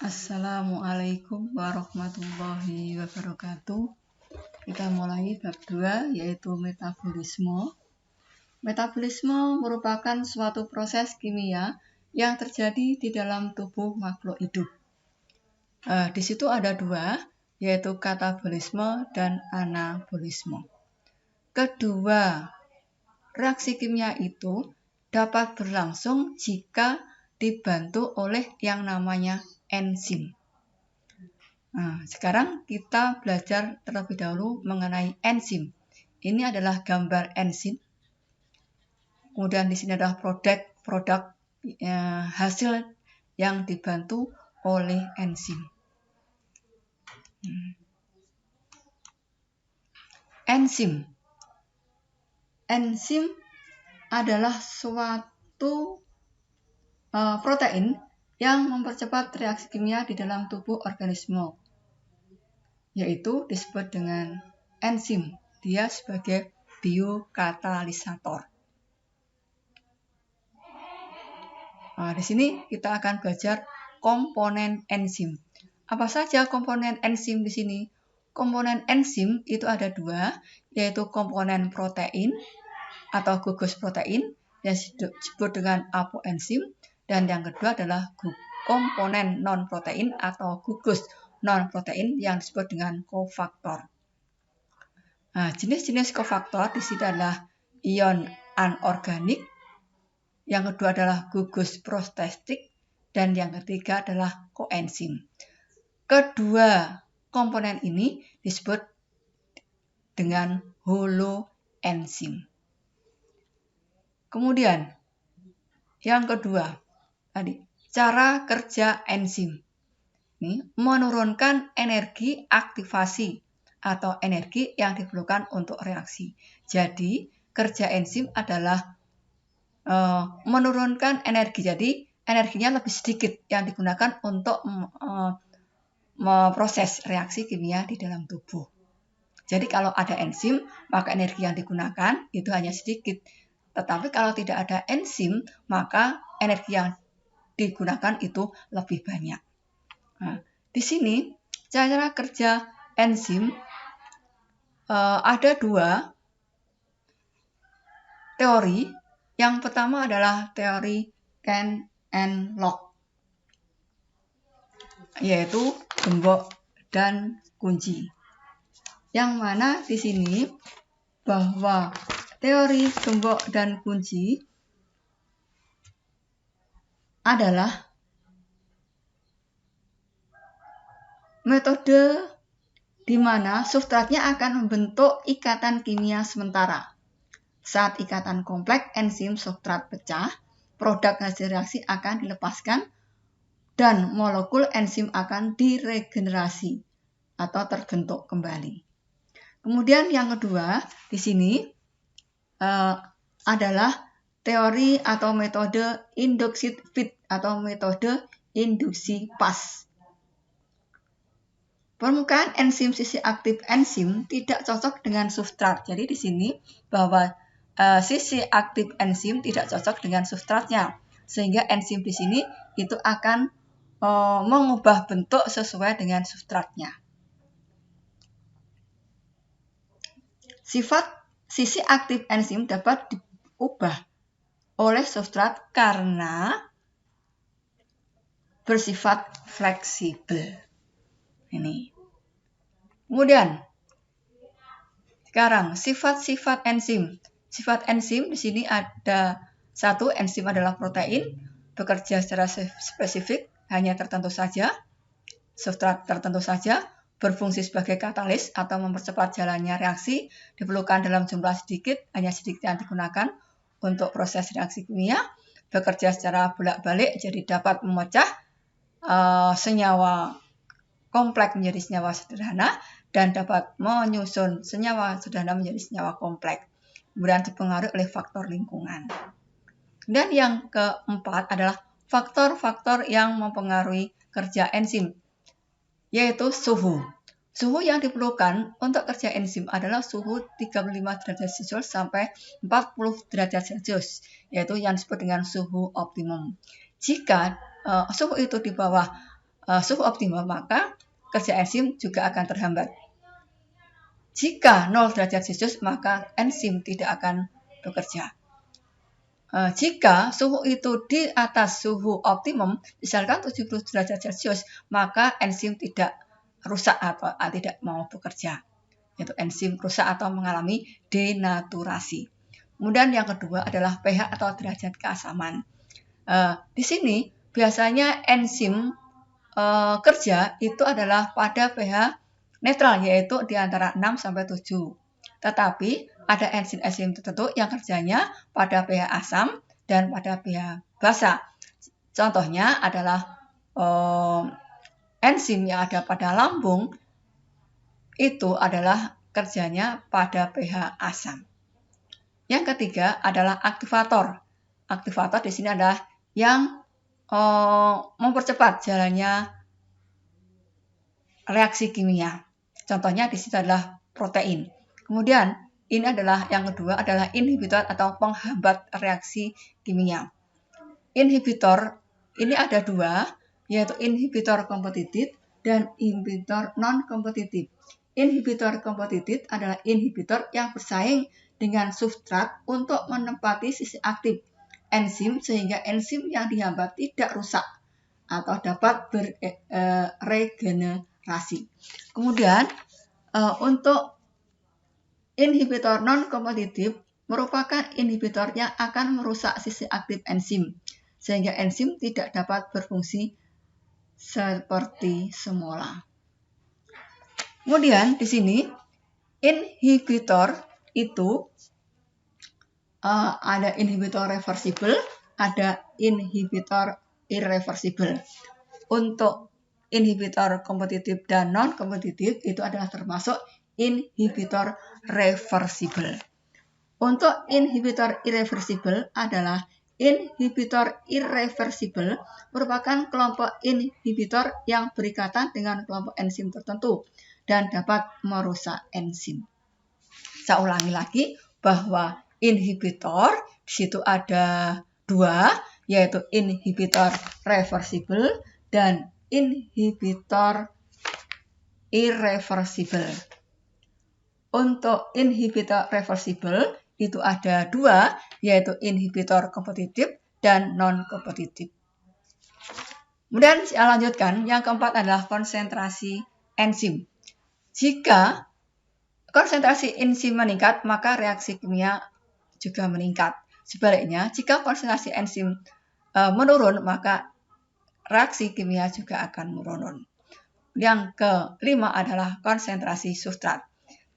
Assalamualaikum warahmatullahi wabarakatuh. Kita mulai bab 2 yaitu metabolisme. Metabolisme merupakan suatu proses kimia yang terjadi di dalam tubuh makhluk hidup. Di situ ada dua, yaitu katabolisme dan anabolisme. Kedua reaksi kimia itu dapat berlangsung jika dibantu oleh yang namanya enzim. Nah, sekarang kita belajar terlebih dahulu mengenai enzim. Ini adalah gambar enzim. Kemudian di sini adalah produk hasil yang dibantu oleh enzim. Enzim adalah suatu protein yang mempercepat reaksi kimia di dalam tubuh organisme, yaitu disebut dengan enzim. Dia sebagai biokatalisator. Di sini kita akan belajar komponen enzim. Apa saja komponen enzim di sini? Komponen enzim itu ada dua, yaitu komponen protein atau gugus protein yang disebut dengan apoenzim, dan yang kedua adalah komponen non-protein atau gugus non-protein yang disebut dengan kofaktor. Jenis-jenis kofaktor di sini adalah ion anorganik, yang kedua adalah gugus protestik, dan yang ketiga adalah koenzim. Kedua komponen ini disebut dengan holoenzim. Kemudian yang kedua, cara kerja enzim. Ini menurunkan energi aktivasi atau energi yang diperlukan untuk reaksi. Jadi, kerja enzim adalah menurunkan energi. Jadi, energinya lebih sedikit yang digunakan untuk memproses reaksi kimia di dalam tubuh. Jadi, kalau ada enzim, maka energi yang digunakan itu hanya sedikit. Tetapi kalau tidak ada enzim, maka energi yang digunakan itu lebih banyak. Di sini cara kerja enzim ada dua teori. Yang pertama adalah teori Kent and Locke, yaitu gembok dan kunci. Yang mana di sini bahwa teori gembok dan kunci adalah metode di mana substratnya akan membentuk ikatan kimia sementara. Saat ikatan kompleks enzim substrat pecah, produk hasil reaksi akan dilepaskan dan molekul enzim akan diregenerasi atau terbentuk kembali. Kemudian yang kedua di sini adalah teori atau metode induksi fit atau metode induksi pas. Permukaan enzim sisi aktif enzim tidak cocok dengan substrat. Jadi di sini bahwa sisi aktif enzim tidak cocok dengan substratnya, sehingga enzim di sini itu akan mengubah bentuk sesuai dengan substratnya. Sifat sisi aktif enzim dapat diubah oleh substrat karena bersifat fleksibel. Ini. Kemudian, sekarang sifat-sifat enzim. Sifat enzim di sini ada satu, enzim adalah protein, bekerja secara spesifik, hanya tertentu saja, substrat tertentu saja, berfungsi sebagai katalis atau mempercepat jalannya reaksi, diperlukan dalam jumlah sedikit, hanya sedikit yang digunakan untuk proses reaksi kimia, bekerja secara bolak-balik, jadi dapat memecah senyawa kompleks menjadi senyawa sederhana, dan dapat menyusun senyawa sederhana menjadi senyawa kompleks. Kemudian dipengaruhi oleh faktor lingkungan. Dan yang keempat adalah faktor-faktor yang mempengaruhi kerja enzim, yaitu suhu. Suhu yang diperlukan untuk kerja enzim adalah suhu 35 derajat Celcius sampai 40 derajat Celcius, yaitu yang disebut dengan suhu optimum. Jika suhu itu di bawah suhu optimum, maka kerja enzim juga akan terhambat. Jika 0 derajat Celcius, maka enzim tidak akan bekerja. Jika suhu itu di atas suhu optimum, misalkan 70 derajat Celcius, maka enzim tidak rusak atau tidak mau bekerja. Yaitu enzim rusak atau mengalami denaturasi. Kemudian yang kedua adalah pH atau derajat keasaman. Di sini biasanya enzim kerja itu adalah pada pH netral, yaitu di antara 6 sampai 7. Tetapi ada enzim-enzim tertentu yang kerjanya pada pH asam dan pada pH basa. Contohnya adalah enzim yang ada pada lambung itu adalah kerjanya pada pH asam. Yang ketiga adalah aktivator. Aktivator di sini adalah yang mempercepat jalannya reaksi kimia. Contohnya di sini adalah protein. Kemudian ini adalah yang kedua adalah inhibitor atau penghambat reaksi kimia. Inhibitor ini ada dua, yaitu inhibitor kompetitif dan inhibitor non-kompetitif. Inhibitor kompetitif adalah inhibitor yang bersaing dengan substrat untuk menempati sisi aktif enzim sehingga enzim yang dihambat tidak rusak atau dapat beregenerasi. Kemudian untuk inhibitor non-kompetitif merupakan inhibitor yang akan merusak sisi aktif enzim sehingga enzim tidak dapat berfungsi seperti semula. Kemudian di sini inhibitor itu ada inhibitor reversibel, ada inhibitor irreversibel. Untuk inhibitor kompetitif dan non-kompetitif itu adalah termasuk inhibitor reversibel. Untuk inhibitor irreversibel adalah inhibitor irreversibel merupakan kelompok inhibitor yang berikatan dengan kelompok enzim tertentu dan dapat merusak enzim. Saya ulangi lagi bahwa inhibitor di situ ada dua, yaitu inhibitor reversibel dan inhibitor irreversibel. Untuk inhibitor reversibel itu ada dua, yaitu inhibitor kompetitif dan non-kompetitif. Kemudian saya lanjutkan, yang keempat adalah konsentrasi enzim. Jika konsentrasi enzim meningkat, maka reaksi kimia juga meningkat. Sebaliknya, jika konsentrasi enzim menurun, maka reaksi kimia juga akan menurun. Yang kelima adalah konsentrasi substrat.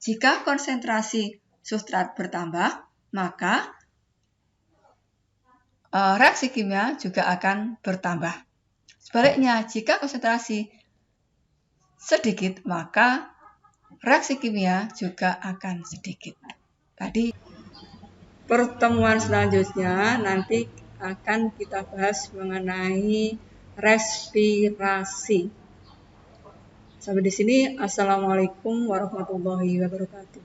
Jika konsentrasi substrat bertambah, maka reaksi kimia juga akan bertambah. Sebaliknya, jika konsentrasi sedikit, maka reaksi kimia juga akan sedikit. Tadi pertemuan selanjutnya nanti akan kita bahas mengenai respirasi. Sampai di sini, assalamualaikum warahmatullahi wabarakatuh.